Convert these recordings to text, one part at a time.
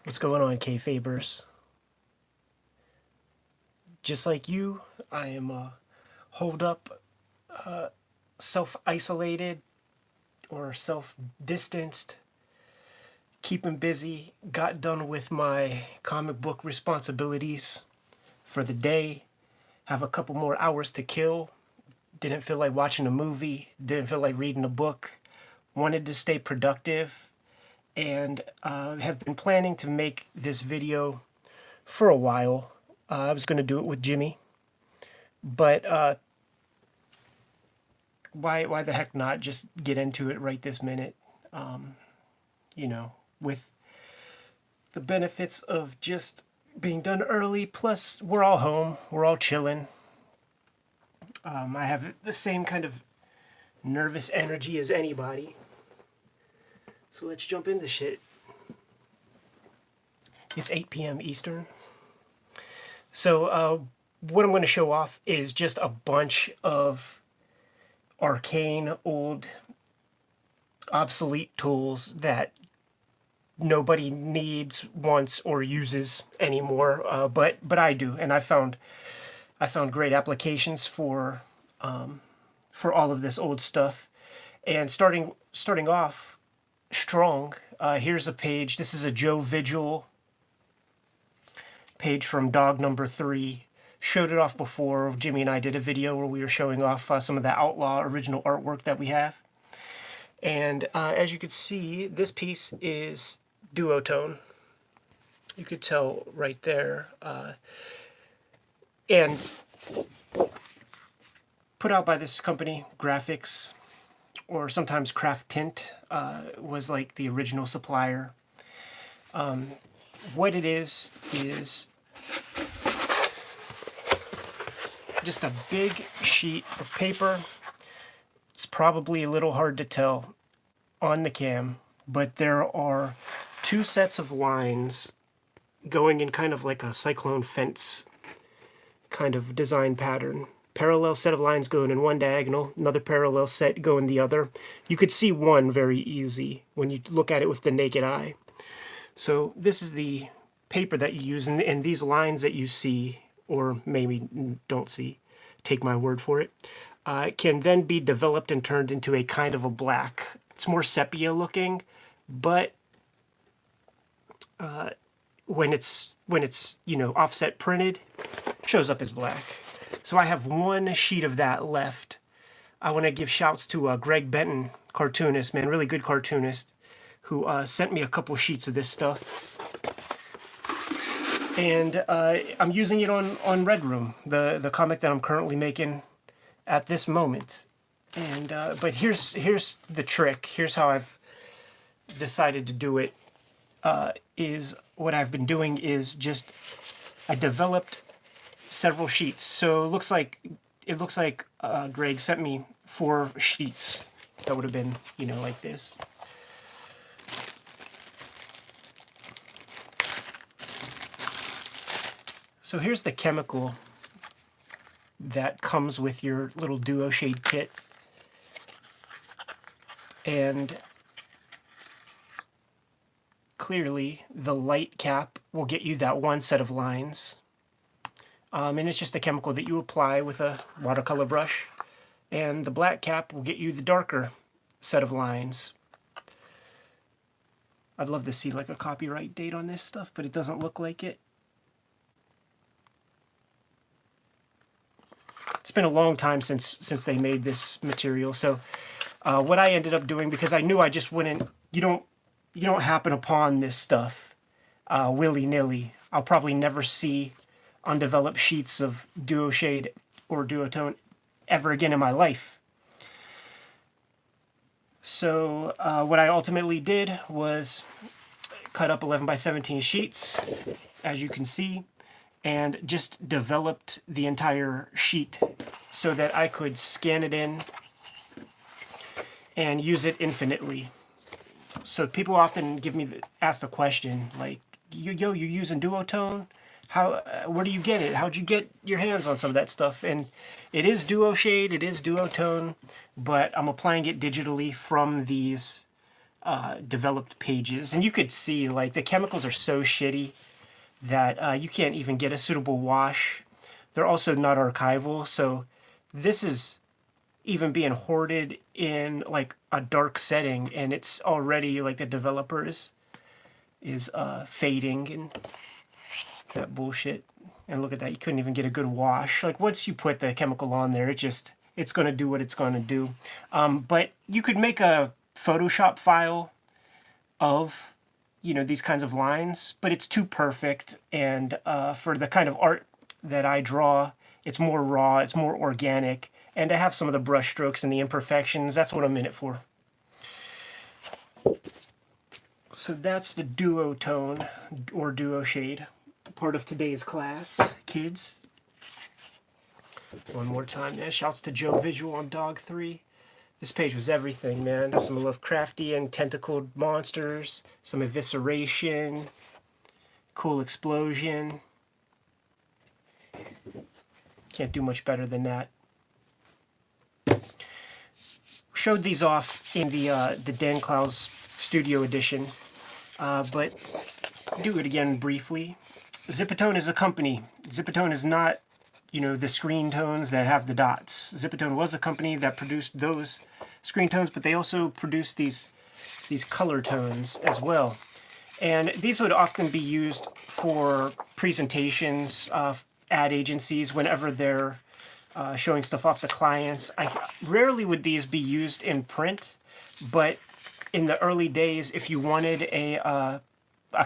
What's going on, Kayfabers? Just like you, I am holed up, self-isolated, or self-distanced, keeping busy, got done with my comic book responsibilities for the day, have a couple more hours to kill, didn't feel like watching a movie, didn't feel like reading a book, wanted to stay productive, and have been planning to make this video for a while. I was going to do it with Jimmy, but why the heck not just get into it right this minute? You know, with the benefits of just being done early, plus we're all home, we're all chilling. I have the same kind of nervous energy as anybody. So let's jump into shit. It's 8 p.m. Eastern. So what I'm going to show off is just a bunch of arcane, old, obsolete tools that nobody needs, wants, or uses anymore. But I do, and I found great applications for all of this old stuff. And starting off strong, here's a page. This is a Joe Vigil page from Dog Number 3. Showed it off before. Jimmy and I did a video where we were showing off some of the Outlaw original artwork that we have. And as you can see, this piece is Duotone. You could tell right there. And put out by this company, Graphics, or sometimes Craft Tint, was like the original supplier. What it is just a big sheet of paper. It's probably a little hard to tell on the cam, but there are two sets of lines going in kind of like a cyclone fence kind of design pattern. Parallel set of lines going in one diagonal, another parallel set going the other. You could see one very easy when you look at it with the naked eye. So this is the paper that you use, and these lines that you see, or maybe don't see, take my word for it, can then be developed and turned into a kind of a black. It's more sepia looking, but when it's you know, offset printed, shows up as black. So I have one sheet of that left. I want to give shouts to Greg Benton, cartoonist, man, really good cartoonist, who sent me a couple sheets of this stuff. And I'm using it on Red Room, the comic that I'm currently making at this moment. And but here's the trick. Here's how I've decided to do it. Is what I've been doing is just I developed several sheets. So it looks like Greg sent me 4 sheets that would have been, you know, like this. So here's the chemical that comes with your little Duoshade kit. And clearly the light cap will get you that one set of lines. And it's just a chemical that you apply with a watercolor brush. And the black cap will get you the darker set of lines. I'd love to see like a copyright date on this stuff, but it doesn't look like it. It's been a long time since they made this material. So what I ended up doing, because I knew I just wouldn't, you don't happen upon this stuff willy-nilly. I'll probably never see undeveloped sheets of Duoshade or Duotone ever again in my life. So what I ultimately did was cut up 11 by 17 sheets, as you can see, and just developed the entire sheet so that I could scan it in and use it infinitely. So people often ask the question, like, yo, you using Duotone? Where do you get it? How'd you get your hands on some of that stuff? And it is Duoshade, it is Duotone, but I'm applying it digitally from these developed pages. And you could see, like, the chemicals are so shitty that you can't even get a suitable wash. They're also not archival, so this is even being hoarded in like a dark setting, and it's already like the developer is fading and that bullshit. And look at that, you couldn't even get a good wash. Like, once you put the chemical on there, it's going to do what it's going to do. But you could make a Photoshop file of, you know, these kinds of lines, but it's too perfect. And for the kind of art that I draw, it's more raw, it's more organic, and to have some of the brush strokes and the imperfections, that's what I'm in it for. So that's the Duotone or Duoshade, part of today's class, kids. One more time, yeah. Shouts to Joe Visual on Dog 3. This page was everything, man. Some Lovecraftian tentacled monsters, some evisceration, cool explosion. Can't do much better than that. Showed these off in the Dan Clowes Studio Edition, but do it again briefly. Zipatone is a company. Zipatone is not, you know, the screen tones that have the dots. Zipatone was a company that produced those screen tones, but they also produced these color tones as well. And these would often be used for presentations, ad agencies, whenever they're showing stuff off to clients. Rarely would these be used in print, but in the early days, if you wanted a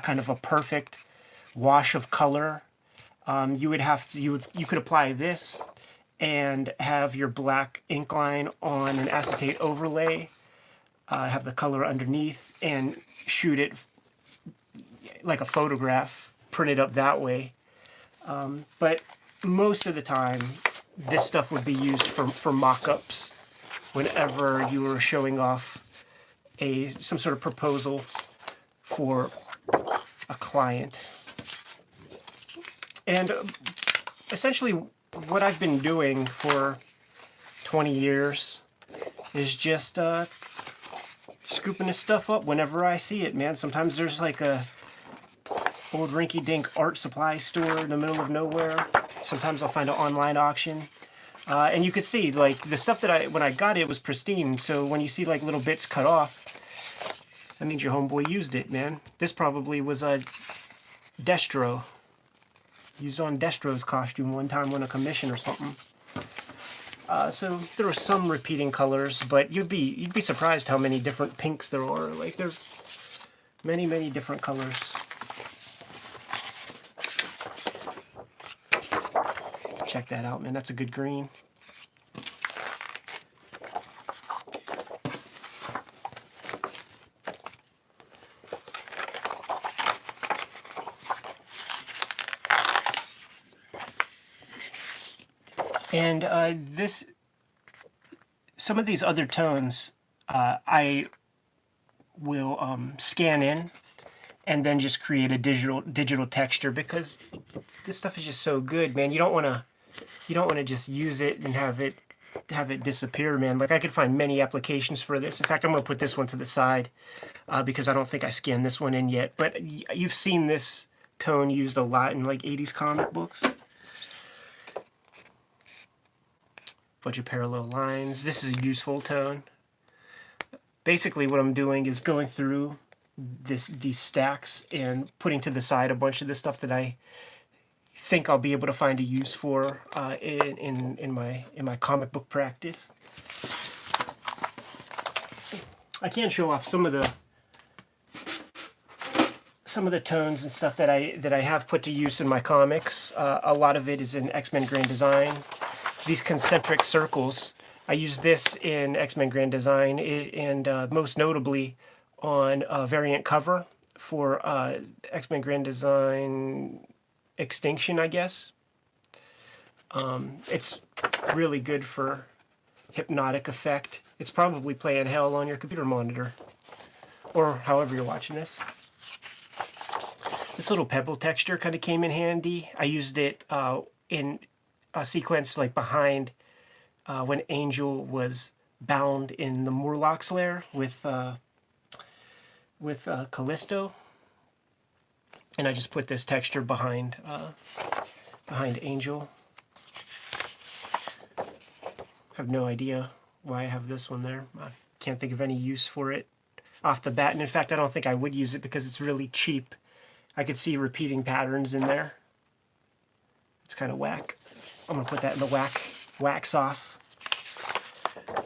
kind of a perfect wash of color, you could apply this and have your black ink line on an acetate overlay, have the color underneath, and shoot it like a photograph, print it up that way. But most of the time, this stuff would be used for mock-ups whenever you were showing off some sort of proposal for a client. And essentially what I've been doing for 20 years is just scooping this stuff up whenever I see it, man. Sometimes there's like a old rinky-dink art supply store in the middle of nowhere. Sometimes I'll find an online auction. And you could see, like, the stuff that when I got it was pristine. So when you see, like, little bits cut off, that means your homeboy used it, man. This probably was a Destro. Used on Destro's costume one time on a commission or something. So there were some repeating colors, but you'd be surprised how many different pinks there are. Like, there's many, many different colors. Check that out, man. That's a good green. And some of these other tones, I will scan in and then just create a digital texture, because this stuff is just so good, man. You don't want to just use it and have it disappear, man. Like, I could find many applications for this. In fact, I'm going to put this one to the side because I don't think I scanned this one in yet. But you've seen this tone used a lot in, like, 80s comic books. Bunch of parallel lines. This is a useful tone. Basically, what I'm doing is going through these stacks and putting to the side a bunch of the stuff that I think I'll be able to find a use for in my comic book practice. I can show off some of the tones and stuff that I have put to use in my comics. A lot of it is in X-Men Grand Design. These concentric circles, I use this in X-Men Grand Design, and most notably on a variant cover for X-Men Grand Design Extinction, I guess. It's really good for hypnotic effect. It's probably playing hell on your computer monitor, or however you're watching this. This little pebble texture kind of came in handy. I used it in a sequence like behind when Angel was bound in the Murloc's lair with Callisto, and I just put this texture behind Angel. I have no idea why I have this one there. I can't think of any use for it off the bat, and in fact I don't think I would use it because it's really cheap. I could see repeating patterns in there. It's kind of whack. I'm gonna put that in the whack sauce.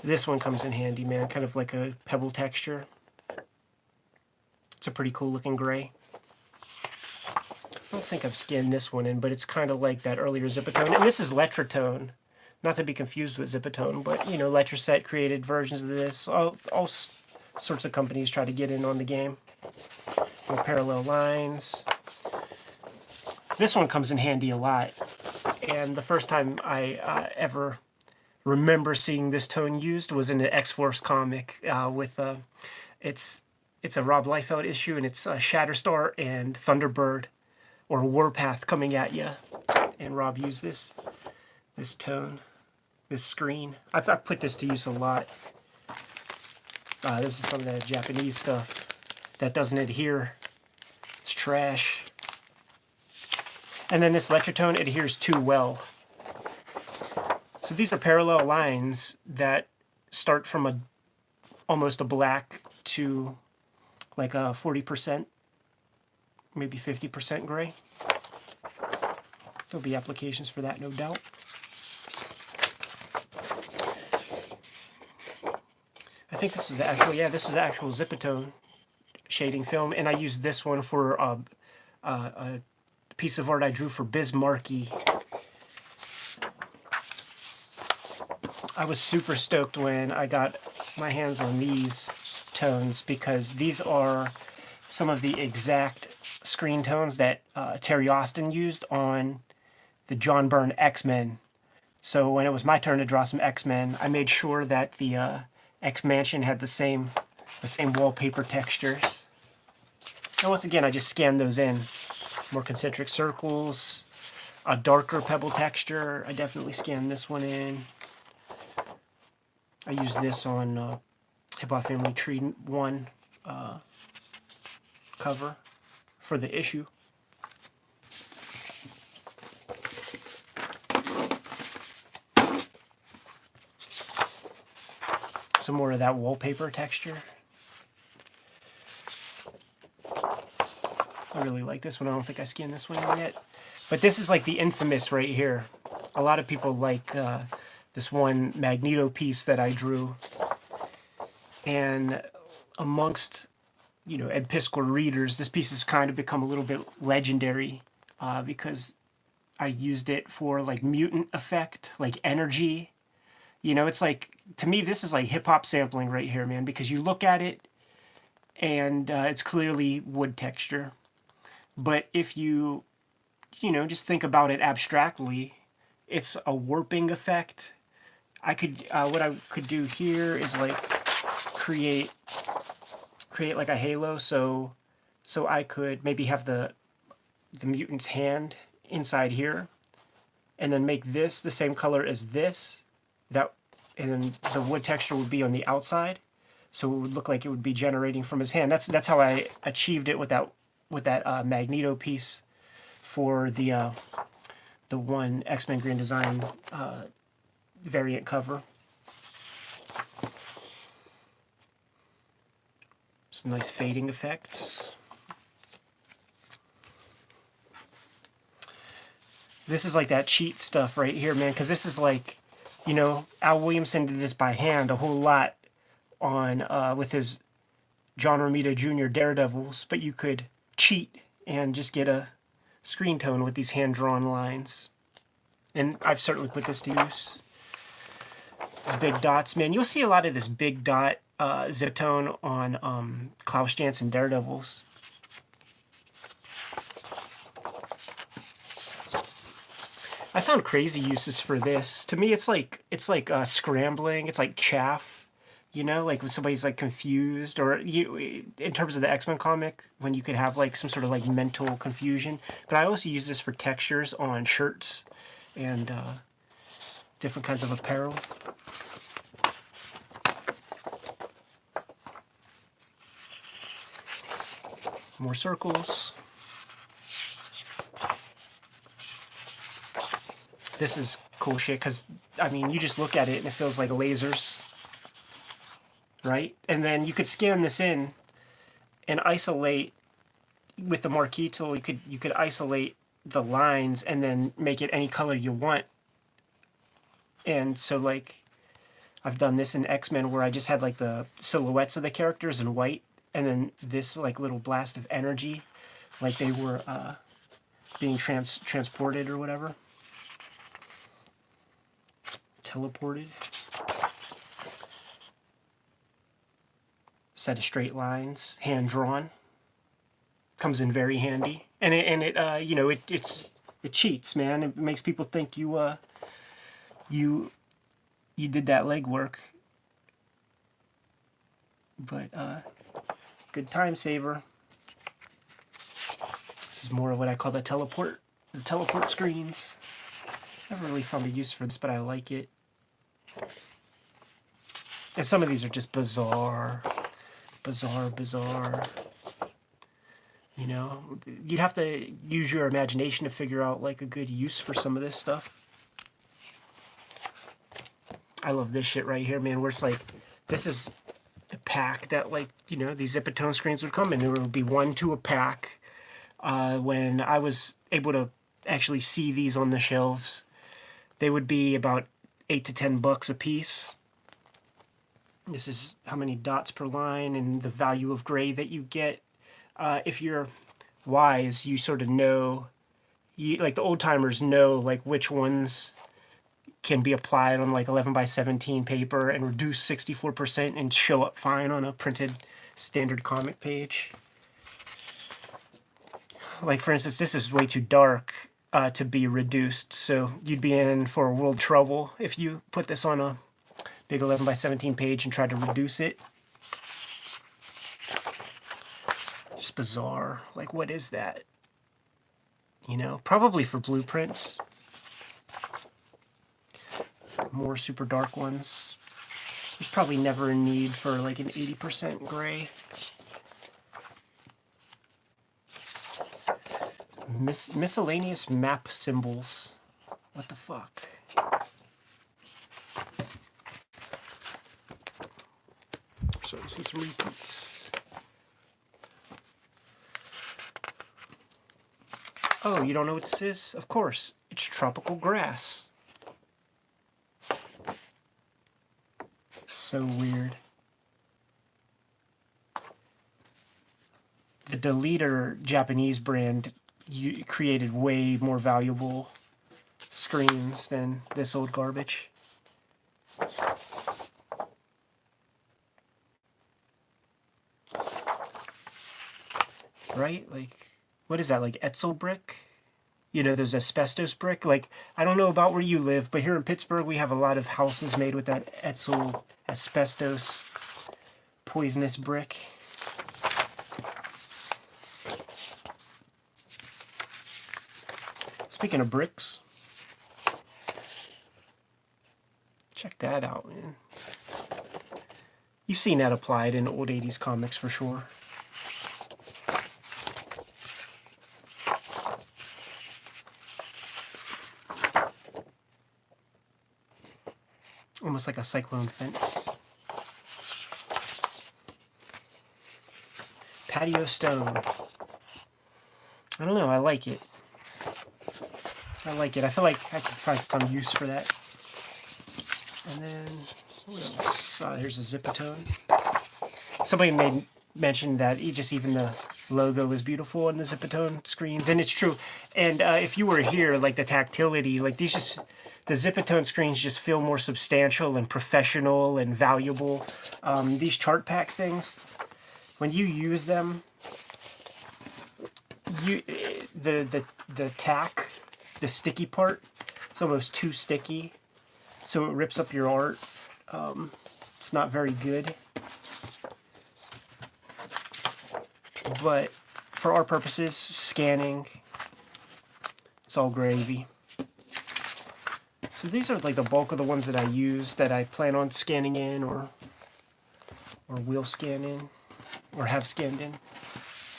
This one comes in handy, man, kind of like a pebble texture. It's a pretty cool looking gray. I don't think I've scanned this one in, but it's kind of like that earlier Zipatone. And this is Letraset, not to be confused with Zipatone, but you know, Letraset created versions of this. All sorts of companies try to get in on the game. With parallel lines. This one comes in handy a lot, and the first time I ever remember seeing this tone used was in an X-Force comic with it's a Rob Liefeld issue, and it's Shatterstar and Thunderbird or Warpath coming at you, and Rob used this tone, this screen. I put this to use a lot. This is some of that Japanese stuff that doesn't adhere. It's trash. And then this Letraset adheres too well. So these are parallel lines that start from almost a black to like a 40%, maybe 50% gray. There'll be applications for that, no doubt. I think this was the actual, yeah, this was the actual Zipatone shading film, and I used this one for a piece of art I drew for Bismarcky. I was super stoked when I got my hands on these tones because these are some of the exact screen tones that Terry Austin used on the John Byrne X-Men. So when it was my turn to draw some X-Men, I made sure that the X-Mansion had the same wallpaper textures. And once again, I just scanned those in. More concentric circles, a darker pebble texture. I definitely scanned this one in. I used this on Hip Hop Family Tree 1 cover for the issue. Some more of that wallpaper texture. I really like this one. I don't think I scanned this one yet. But this is like the infamous right here. A lot of people like this one Magneto piece that I drew. And amongst, you know, Ed Piskor readers, this piece has kind of become a little bit legendary because I used it for like mutant effect, like energy. You know, it's like, to me, this is like hip-hop sampling right here, man, because you look at it and it's clearly wood texture. But if you know, just think about it abstractly, it's a warping effect. I could, what I could do here is like create like a halo, so I could maybe have the mutant's hand inside here, and then make this the same color as this, and then the wood texture would be on the outside, so it would look like it would be generating from his hand. That's how I achieved it with that Magneto piece for the one X-Men Grand Design variant cover. Some nice fading effects. This is like that cheat stuff right here, man, because this is like, you know, Al Williamson did this by hand a whole lot on with his John Romita Jr. Daredevils, but you could cheat and just get a screen tone with these hand-drawn lines. And I've certainly put this to use. These big dots, man. You'll see a lot of this big dot Zipatone on Klaus Janson Daredevils. I found crazy uses for this. To me, it's like scrambling. It's like chaff You know, like when somebody's like confused, or you, in terms of the X-Men comic, when you could have like some sort of like mental confusion. But I also use this for textures on shirts and different kinds of apparel. More circles. This is cool shit because, I mean, you just look at it and it feels like lasers, right? And then you could scan this in and isolate with the marquee tool. You could isolate the lines and then make it any color you want. And so, like, I've done this in X-Men where I just had like the silhouettes of the characters in white, and then this like little blast of energy, like they were being transported or whatever. Teleported. Set of straight lines, hand drawn. Comes in very handy, and it you know, it cheats, man. It makes people think you did that legwork. But good time saver. This is more of what I call the teleport screens. Never really found a use for this, but I like it. And some of these are just bizarre. You know, you'd have to use your imagination to figure out like a good use for some of this stuff. I love this shit right here, man, where it's like, this is the pack that, like, you know, these Zipatone screens would come in. There would be 1 to a pack. When I was able to actually see these on the shelves, they would be about $8 to $10 a piece. This is how many dots per line and the value of gray that you get. If you're wise, you sort of know, like the old timers know, like which ones can be applied on like 11 by 17 paper and reduce 64% and show up fine on a printed standard comic page. Like, for instance, this is way too dark to be reduced, so you'd be in for world trouble if you put this on a big 11 by 17 page and tried to reduce it. Just bizarre. Like, what is that? You know, probably for blueprints. More super dark ones. There's probably never a need for like an 80% gray. Miscellaneous map symbols. What the fuck? So this is some repeats. Oh, you don't know what this is? Of course, it's tropical grass. So weird. The Deleter Japanese brand created way more valuable screens than this old garbage. Right? Like, what is that, like Etzel brick? You know, there's asbestos brick. Like, I don't know about where you live, but here in Pittsburgh we have a lot of houses made with that Etzel asbestos poisonous brick. Speaking of bricks, check that out, man. You've seen that applied in old 80s comics for sure. Almost like a cyclone fence. Patio stone. I don't know, I like it. I like it. I feel like I could find some use for that. And then, what else? Here's a Zipatone. Somebody mention that even the logo is beautiful in the Zipatone screens, and it's true. And if you were here, like the tactility, like the Zipatone screens just feel more substantial and professional and valuable. These chart pack things, when you use them, the tack, the sticky part, it's almost too sticky, so it rips up your art. It's not very good. But for our purposes, scanning, it's all gravy. So these are like the bulk of the ones that I use, that I plan on scanning in or will scan in or have scanned in.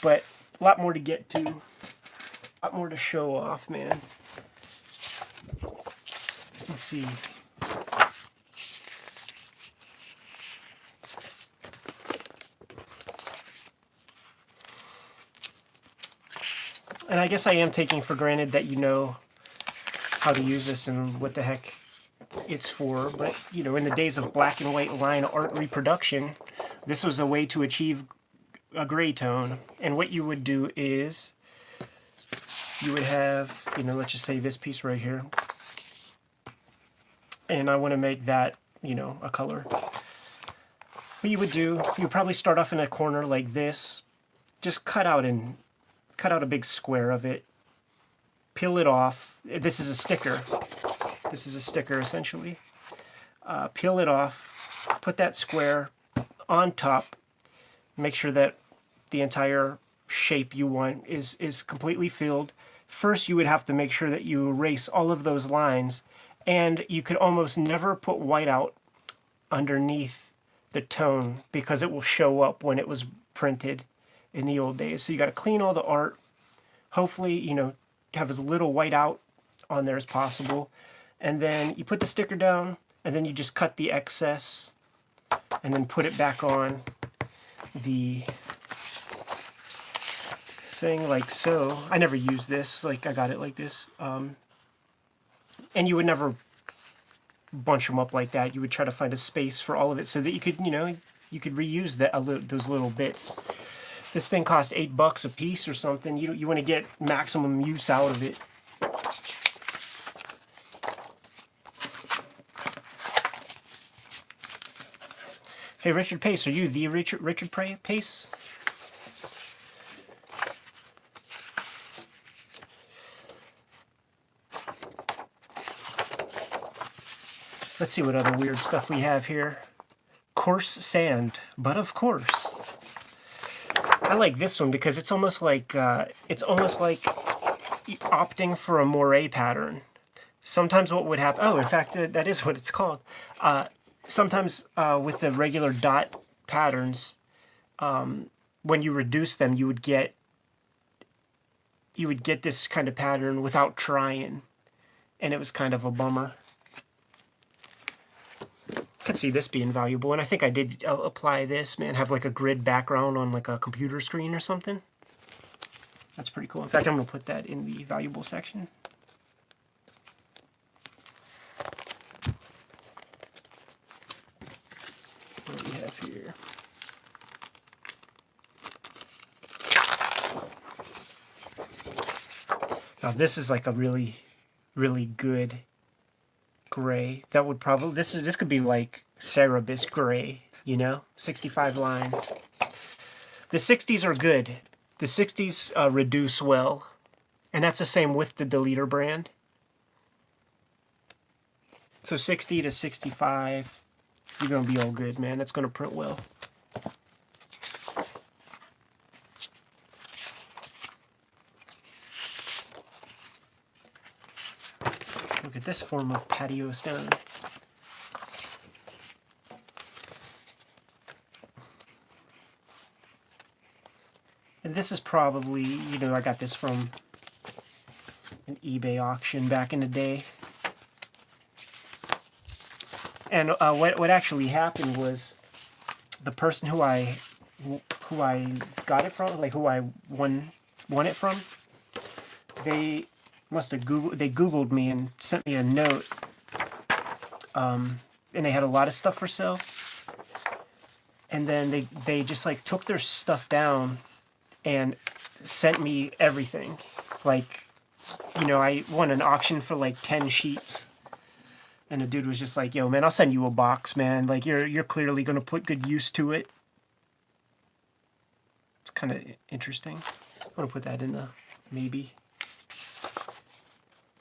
But a lot more to get to, a lot more to show off, man. Let's see. And I guess I am taking for granted that you know how to use this and what the heck it's for. But, you know, in the days of black and white line art reproduction, this was a way to achieve a gray tone. And what you would do is you would have, you know, let's just say this piece right here. And I want to make that, you know, a color. What you would do, you would probably start off in a corner like this. Just cut out a big square of it. Peel it off. This is a sticker. This is a sticker, essentially. Peel it off. Put that square on top. Make sure that the entire shape you want is completely filled. First, you would have to make sure that you erase all of those lines. And you could almost never put white out underneath the tone because it will show up when it was printed in the old days. So you got to clean all the art. Hopefully, you know, have as little white out on there as possible. And then you put the sticker down, and then you just cut the excess and then put it back on the thing like so. I never use this, like I got it like this. And you would never bunch them up like that. You would try to find a space for all of it so that you could, you know, you could reuse those little bits. This thing cost $8 a piece or something. You want to get maximum use out of it. Hey, Richard Pace, are you the Richard Pace? Let's see what other weird stuff we have here. Coarse sand, but of course. I like this one because it's almost like opting for a moire pattern. Sometimes what would happen? Oh, in fact, that is what it's called. Sometimes with the regular dot patterns, when you reduce them, you would get this kind of pattern without trying, and it was kind of a bummer. I could see this being valuable, and I think I did apply this, man, have like a grid background on like a computer screen or something. That's pretty cool. In fact, I'm going to put that in the valuable section. What do we have here? Now this is like a really, really good gray. That would probably, this could be like Cerebus gray, you know, 65 lines. The 60s are good. The 60s reduce well, and that's the same with the Deleter brand. So 60 to 65, you're gonna be all good, man. It's gonna print well. Look at this form of patio stone. And this is probably, you know, I got this from an eBay auction back in the day. And what actually happened was the person who I got it from, like who I won it from, they must have Googled me and sent me a note. And they had a lot of stuff for sale. And then they just like took their stuff down and sent me everything. Like, you know, I won an auction for like 10 sheets. And the dude was just like, yo, man, I'll send you a box, man. Like, you're clearly going to put good use to it. It's kind of interesting. I'm going to put that in the maybe.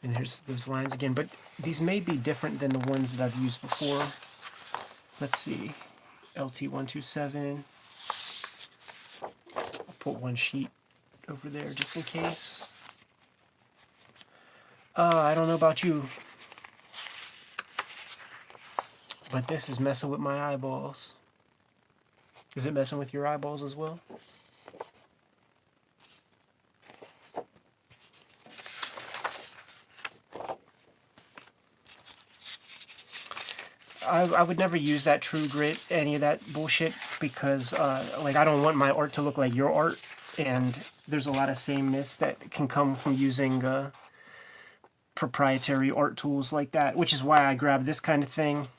And here's those lines again. But these may be different than the ones that I've used before. Let's see. LT127. I'll put one sheet over there just in case. I don't know about you, but this is messing with my eyeballs. Is it messing with your eyeballs as well? I would never use that True Grit, any of that bullshit, because like I don't want my art to look like your art, and there's a lot of sameness that can come from using proprietary art tools like that, which is why I grab this kind of thing,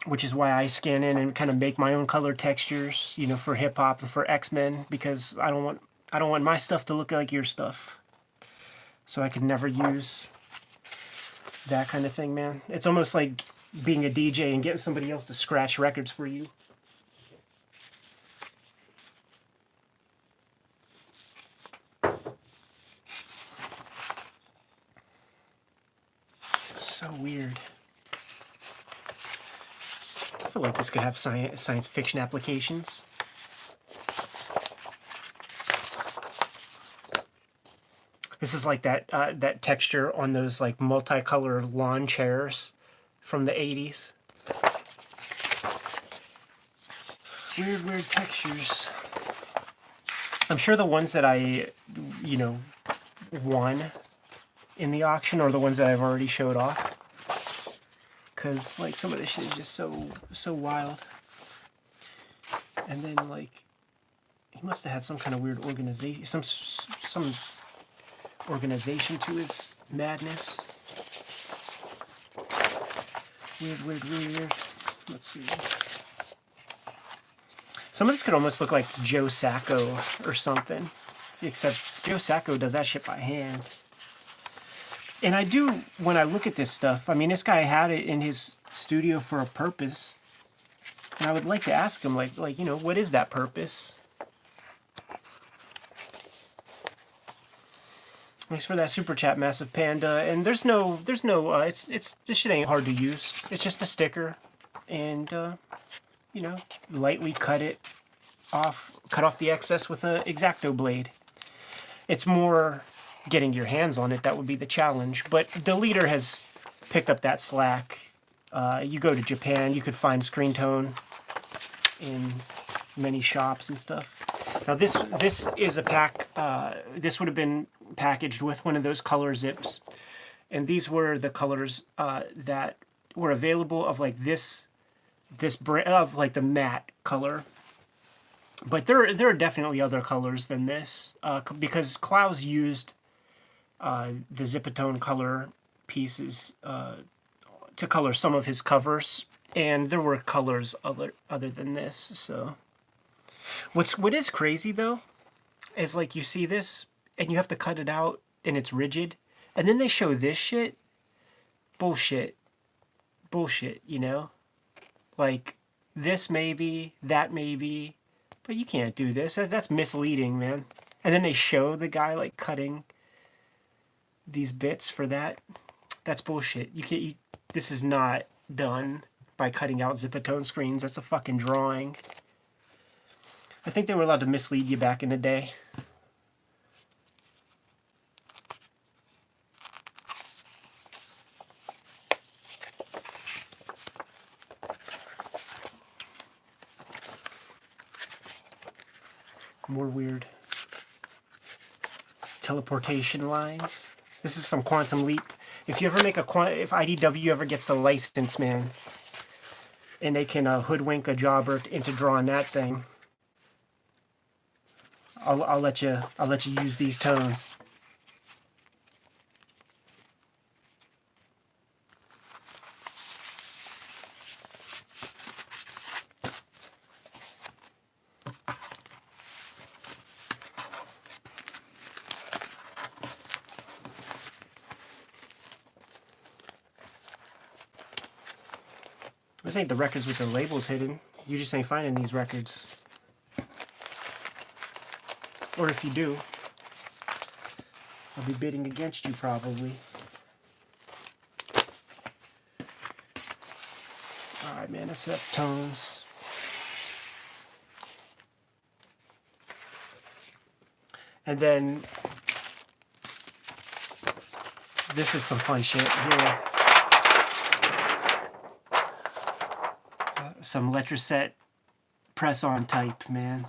which is why I scan in and kind of make my own color textures, you know, for hip hop and for X-Men, because I don't want my stuff to look like your stuff. So I could never use that kind of thing, man. It's almost like being a DJ and getting somebody else to scratch records for you. So weird. I feel like this could have science fiction applications. This is like that that texture on those like multicolored lawn chairs from the 80s. Weird textures. I'm sure the ones that I, you know, won in the auction are the ones that I've already showed off. Because, like, some of this shit is just so wild. And then, like, he must have had some kind of weird organization, some organization to his madness. Weird. Let's see. Some of this could almost look like Joe Sacco or something. Except Joe Sacco does that shit by hand. And I do, when I look at this stuff, I mean, this guy had it in his studio for a purpose. And I would like to ask him, like, you know, what is that purpose? Thanks for that super chat, Massive Panda. And there's no, it's this shit ain't hard to use. It's just a sticker, and you know, lightly cut off the excess with an X-Acto blade. It's more getting your hands on it that would be the challenge. But the leader has picked up that slack. You go to Japan, you could find screen tone in many shops and stuff. Now this is a pack. This would have been packaged with one of those color zips, and these were the colors that were available of like this brand of like the matte color. But there are definitely other colors than this because Klaus used the Zipatone color pieces to color some of his covers, and there were colors other than this. So what is crazy though is like you see this and you have to cut it out and it's rigid, and then they show this shit. Bullshit, you know? Like, this maybe, that maybe, but you can't do this. That's misleading, man. And then they show the guy, like, cutting these bits for that. That's bullshit. You can't, this is not done by cutting out Zipatone screens. That's a fucking drawing. I think they were allowed to mislead you back in the day. More weird teleportation lines. This is some Quantum Leap. If you ever make if IDW ever gets the license, man, and they can hoodwink a jobber into drawing that thing, I'll let you use these tones. This ain't the records with the labels hidden. You just ain't finding these records. Or if you do, I'll be bidding against you probably. Alright, man, so that's tones. And then this is some fun shit here. Some Letraset press-on type, man.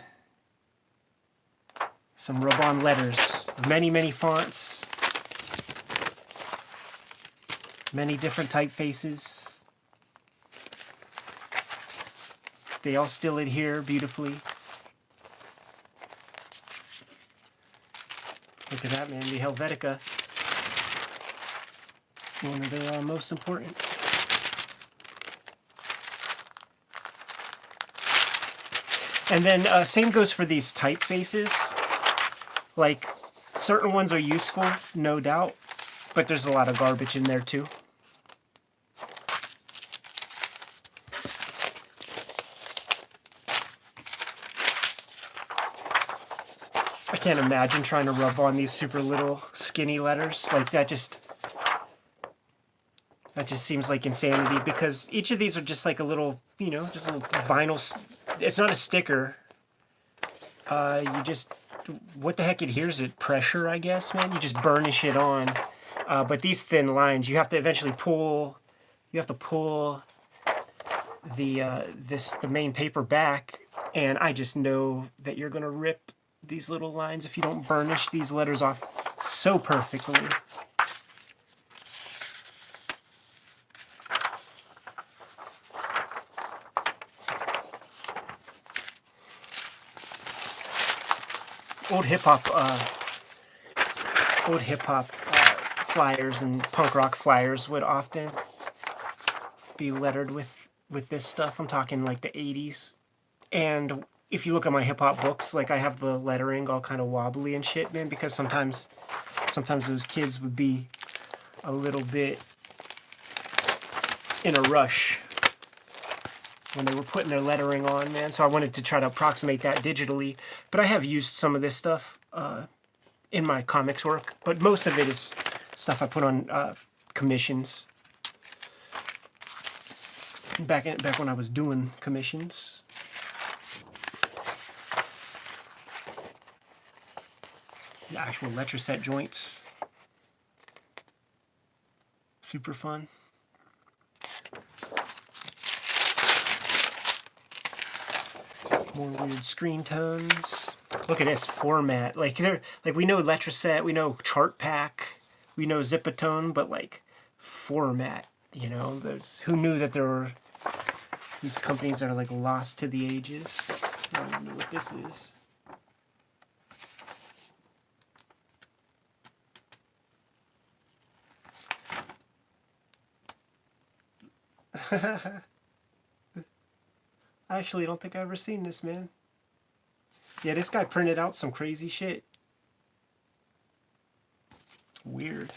Some rub-on letters. Many fonts. Many different typefaces. They all still adhere beautifully. Look at that, man. The Helvetica. One of the most important. And then same goes for these typefaces. Like, certain ones are useful, no doubt, but there's a lot of garbage in there too. I can't imagine trying to rub on these super little skinny letters. Like, that just seems like insanity, because each of these are just like a little, you know, just a little vinyl. It's not a sticker. You just, what the heck adheres it? Pressure, I guess, man. You just burnish it on. But these thin lines, you have to eventually pull. You have to pull the main paper back, and I just know that you're gonna rip these little lines if you don't burnish these letters off so perfectly. Old hip hop flyers and punk rock flyers would often be lettered with this stuff. I'm talking like the 80s. And if you look at my hip hop books, like, I have the lettering all kind of wobbly and shit, man, because sometimes those kids would be a little bit in a rush when they were putting their lettering on, man. So I wanted to try to approximate that digitally. But I have used some of this stuff in my comics work, but most of it is stuff I put on commissions. Back when I was doing commissions. The actual Letraset joints. Super fun. More weird screen tones. Look at this format. Like, we know Letraset, we know Chart Pack, we know Zipatone, but like format, you know, who knew that there were these companies that are like lost to the ages. I don't even know what this is. I actually don't think I've ever seen this, man. Yeah, this guy printed out some crazy shit. Weird.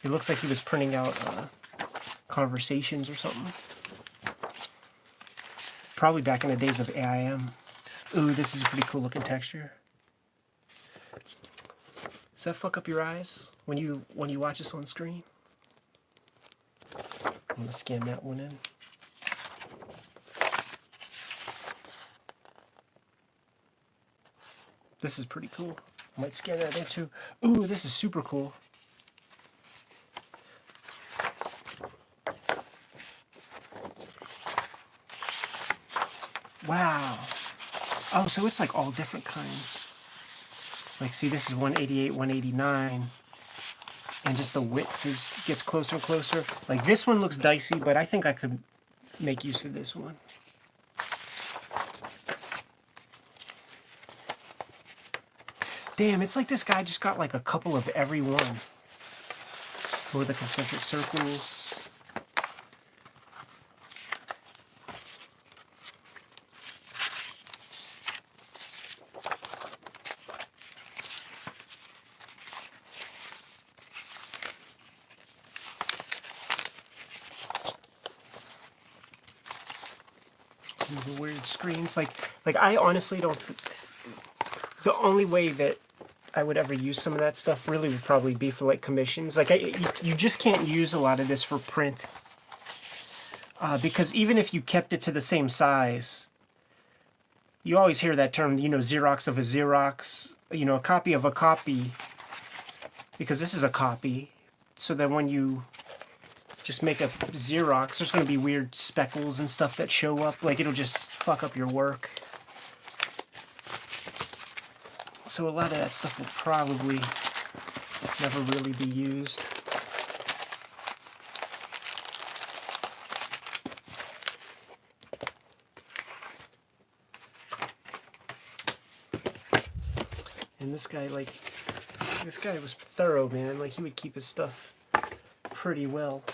It looks like he was printing out conversations or something. Probably back in the days of AIM. Ooh, this is a pretty cool looking texture. Does that fuck up your eyes when you watch this on screen? I'm gonna scan that one in. This is pretty cool. I might scan that in too. Ooh, this is super cool. Wow. Oh, so it's like all different kinds. Like, see, this is 188, 189. And just the width gets closer and closer. Like, this one looks dicey, but I think I could make use of this one. Damn, it's like this guy just got like a couple of every one. For the concentric circles. Some of the weird screens. Like I honestly don't. The only way that I would ever use some of that stuff really would probably be for like commissions. Like, you just can't use a lot of this for print. Because even if you kept it to the same size, you always hear that term, you know, Xerox of a Xerox. you know, a copy of a copy, because this is a copy, so that when you just make a Xerox, there's going to be weird speckles and stuff that show up. Like, it'll just fuck up your work. So a lot of that stuff will probably never really be used. And this guy, like, this guy was thorough, man. Like, he would keep his stuff pretty well.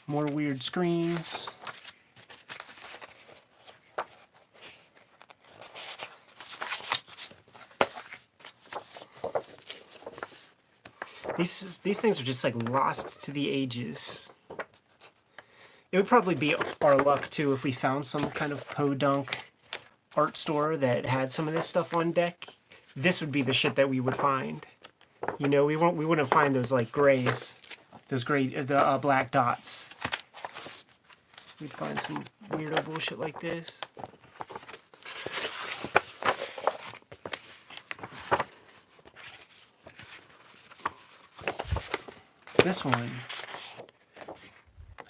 More weird screens. These things are just like lost to the ages. It would probably be our luck too if we found some kind of podunk art store that had some of this stuff on deck. This would be the shit that we would find. You know, we wouldn't find those like grays, the black dots. We'd find some weirdo bullshit like this. This one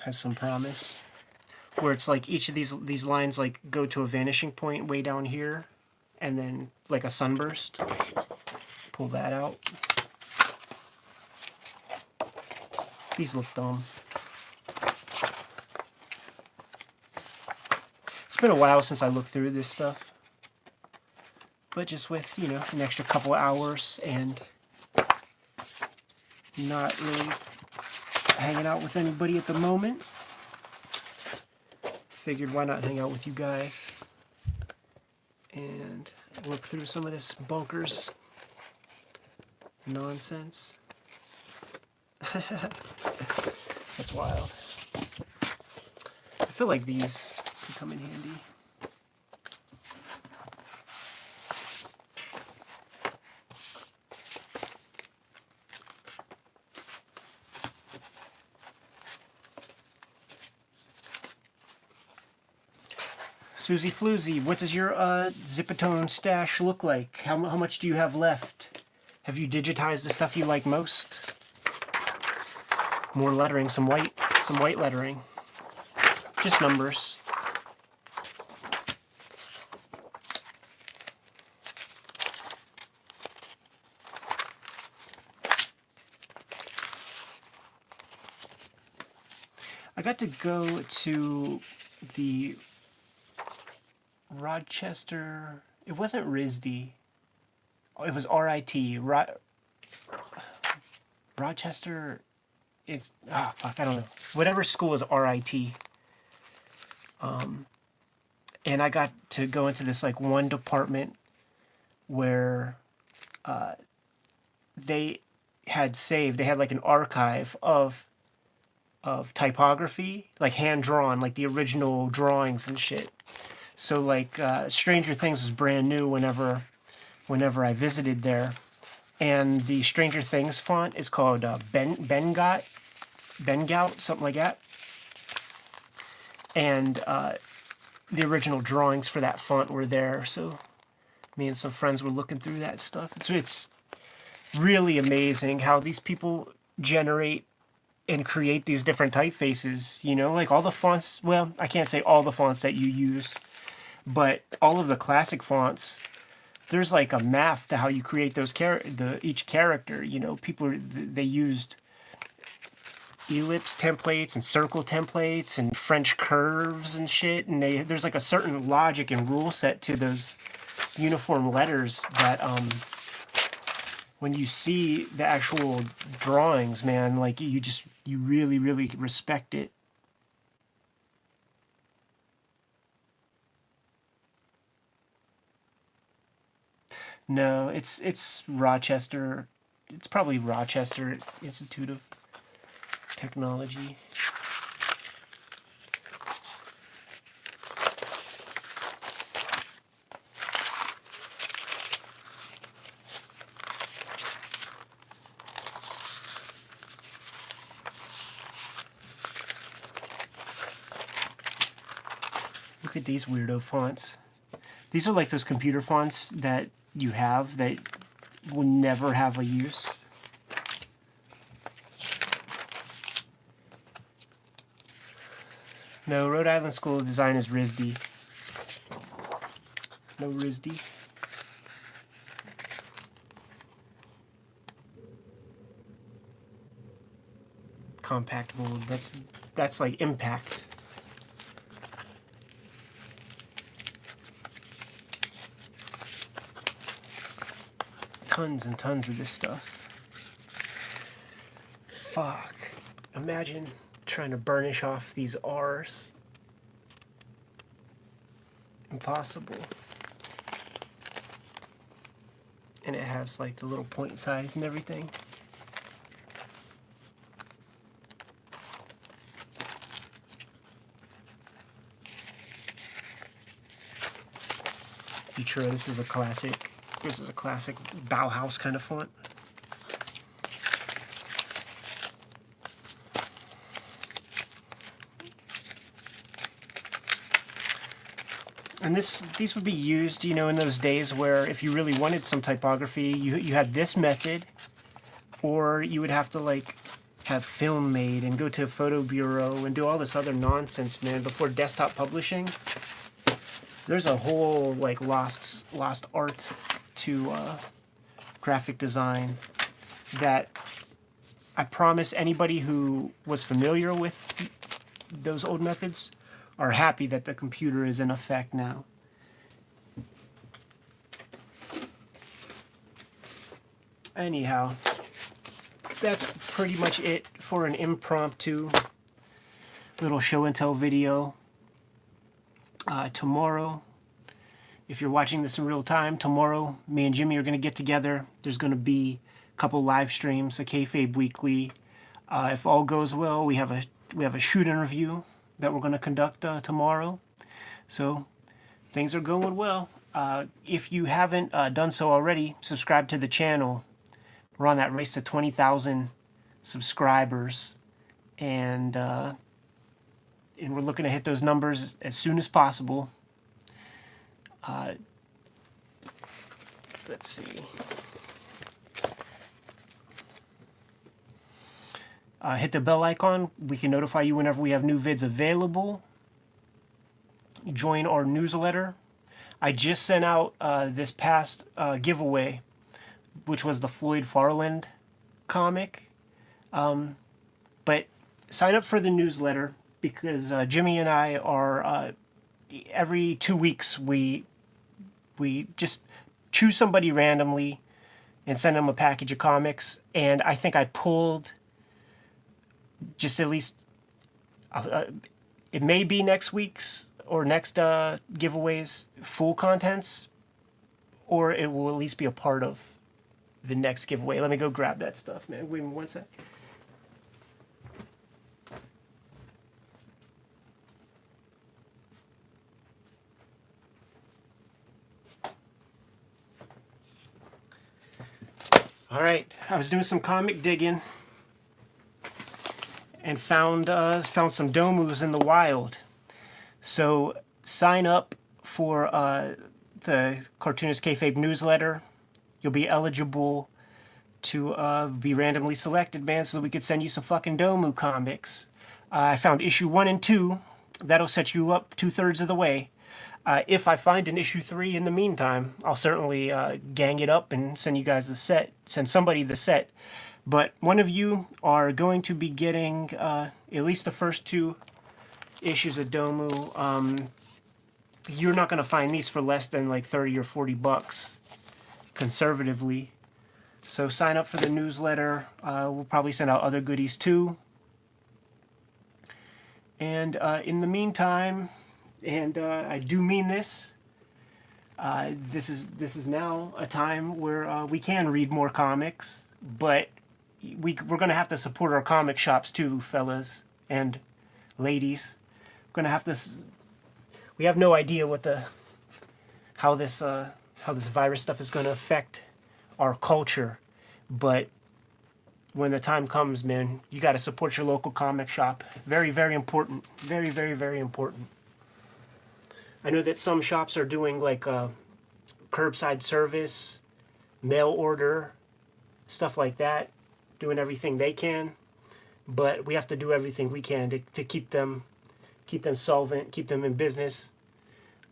has some promise, where it's like each of these lines like go to a vanishing point way down here, and then like a sunburst. Pull that out. These look dumb. It's been a while since I looked through this stuff, but just with, you know, an extra couple hours and not really hanging out with anybody at the moment, figured why not hang out with you guys and look through some of this bunkers nonsense. That's wild. I feel like these could come in handy. Susie Floozy, what does your Zipatone stash look like? How much do you have left? Have you digitized the stuff you like most? More lettering, some white lettering. Just numbers. I got to go to the Rochester, it wasn't RISD, it was RIT, Rochester, it's, oh fuck, I don't know, whatever school is RIT, and I got to go into this like one department where they had like an archive of typography, like hand-drawn, like the original drawings and shit. So like Stranger Things was brand new whenever I visited there, and the Stranger Things font is called Bengout, something like that. And the original drawings for that font were there. So me and some friends were looking through that stuff. It's really amazing how these people generate and create these different typefaces. You know, like all the fonts. Well, I can't say all the fonts that you use, but all of the classic fonts, there's like a math to how you create those each character. You know, they used ellipse templates and circle templates and French curves and shit, and there's like a certain logic and rule set to those uniform letters that when you see the actual drawings, man, like you really, really respect it. No, it's Rochester. It's probably Rochester Institute of Technology. Look at these weirdo fonts. These are like those computer fonts that you have that will never have a use. No, Rhode Island School of Design is RISD. No RISD. Compact mold. That's like impact. Tons and tons of this stuff. Fuck. Imagine trying to burnish off these R's. Impossible. And it has like the little point size and everything. Futura, this is a classic. This is a classic Bauhaus kind of font. And these would be used, you know, in those days where if you really wanted some typography, you had this method, or you would have to like have film made and go to a photo bureau and do all this other nonsense, man, before desktop publishing. There's a whole like lost art to graphic design that I promise anybody who was familiar with those old methods are happy that the computer is in effect now. Anyhow, that's pretty much it for an impromptu little show and tell video. Tomorrow, if you're watching this in real time, tomorrow me and Jimmy are going to get together. There's going to be a couple live streams, a Kayfabe weekly. If all goes well, we have a shoot interview that we're going to conduct tomorrow. So things are going well. If you haven't done so already, subscribe to the channel. We're on that race to 20,000 subscribers, and we're looking to hit those numbers as soon as possible. Let's see. Hit the bell icon. We can notify you whenever we have new vids available. Join our newsletter. I just sent out this past giveaway, which was the Floyd Farland comic. But sign up for the newsletter, because Jimmy and I are every 2 weeks we just choose somebody randomly and send them a package of comics. And I think I pulled just at least it may be next week's or next giveaways full contents, or it will at least be a part of the next giveaway. Let me go grab that stuff, man. Wait 1 sec. All right, I was doing some comic digging and found some domus in the wild. So sign up for the Cartoonist Kayfabe newsletter. You'll be eligible to be randomly selected, man, so that we could send you some fucking domu comics. I found issue 1 and 2. That'll set you up 2/3 of the way. If I find an issue 3 in the meantime, I'll certainly gang it up and send you guys the set, send somebody the set. But one of you are going to be getting at least the first 2 issues of Domu. You're not going to find these for less than like 30 or 40 bucks, conservatively. So sign up for the newsletter. We'll probably send out other goodies too. And in the meantime, and I do mean this, this is now a time where we can read more comics, but we're going to have to support our comic shops too, fellas and ladies. We're going to have to. We have no idea what how this virus stuff is going to affect our culture, but when the time comes, man, you got to support your local comic shop. Very, very important. Very, very, very important. I know that some shops are doing like curbside service, mail order, stuff like that, doing everything they can. But we have to do everything we can to keep them solvent, keep them in business.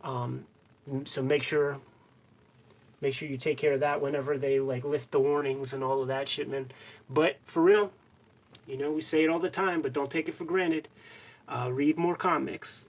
So make sure you take care of that whenever they like lift the warnings and all of that shit, man. But for real, you know, we say it all the time, but don't take it for granted. Read more comics.